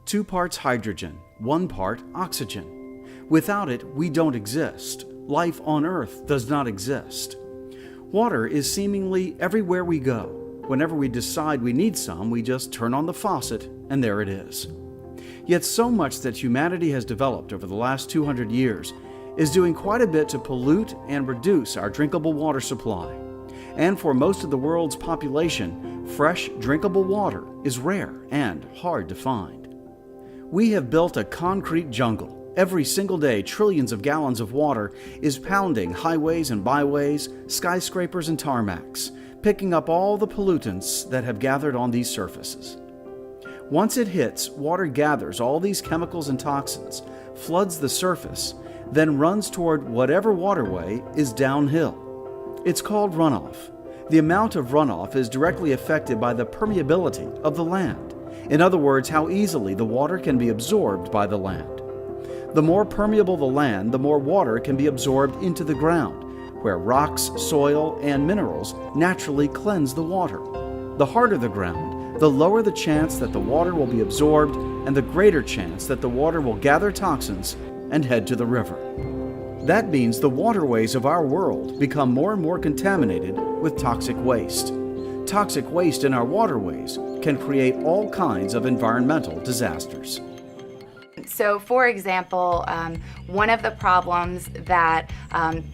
2 parts hydrogen, 1 part oxygen. Without it, we don't exist. Life on Earth does not exist. Water is seemingly everywhere we go. Whenever we decide we need some, we just turn on the faucet, and there it is. Yet so much that humanity has developed over the last 200 years is doing quite a bit to pollute and reduce our drinkable water supply. And for most of the world's population, fresh, drinkable water is rare and hard to find. We have built a concrete jungle. Every single day, trillions of gallons of water is pounding highways and byways, skyscrapers and tarmacs, picking up all the pollutants that have gathered on these surfaces. Once it hits, water gathers all these chemicals and toxins, floods the surface, then runs toward whatever waterway is downhill. It's called runoff. The amount of runoff is directly affected by the permeability of the land. In other words, how easily the water can be absorbed by the land. The more permeable the land, the more water can be absorbed into the ground, where rocks, soil, and minerals naturally cleanse the water. The harder the ground, the lower the chance that the water will be absorbed, and the greater chance that the water will gather toxins and head to the river. That means the waterways of our world become more and more contaminated with toxic waste. Toxic waste in our waterways can create all kinds of environmental disasters. So, for example, one of the problems that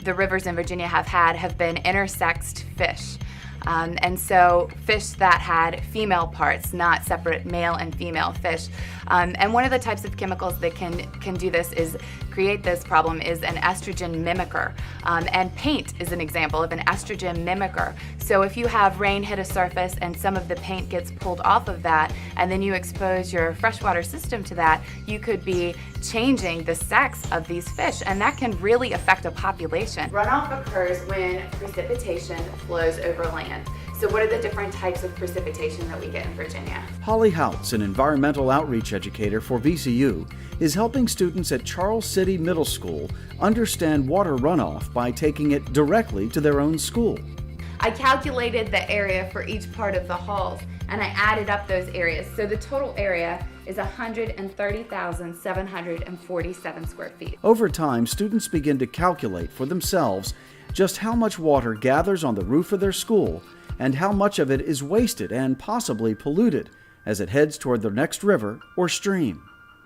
the rivers in Virginia have been intersexed fish. And so fish that had female parts, not separate male and female fish. And one of the types of chemicals that can do this is create this problem is an estrogen mimicker. And paint is an example of an estrogen mimicker. So if you have rain hit a surface and some of the paint gets pulled off of that, and then you expose your freshwater system to that, you could be changing the sex of these fish, and that can really affect a population. Runoff occurs when precipitation flows over land. So what are the different types of precipitation that we get in Virginia? Holly Houts, an environmental outreach educator for VCU, is helping students at Charles City Middle School understand water runoff by taking it directly to their own school. I calculated the area for each part of the halls, and I added up those areas. So the total area is 130,747 square feet. Over time, students begin to calculate for themselves just how much water gathers on the roof of their school and how much of it is wasted and possibly polluted as it heads toward the next river or stream.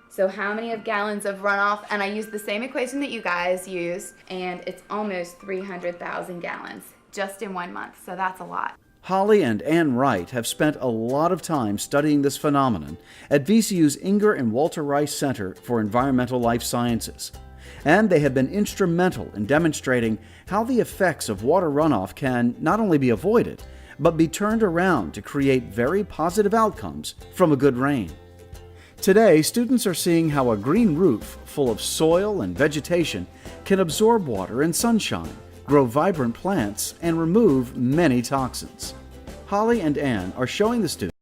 So how many gallons of runoff, and I used the same equation that you guys use, and it's almost 300,000 gallons just in 1 month, so that's a lot. Holly and Ann Wright have spent a lot of time studying this phenomenon at VCU's Inger and Walter Rice Center for Environmental Life Sciences. And they have been instrumental in demonstrating how the effects of water runoff can not only be avoided, but be turned around to create very positive outcomes from a good rain. Today, students are seeing how a green roof full of soil and vegetation can absorb water and sunshine, grow vibrant plants, and remove many toxins. Holly and Ann are showing the students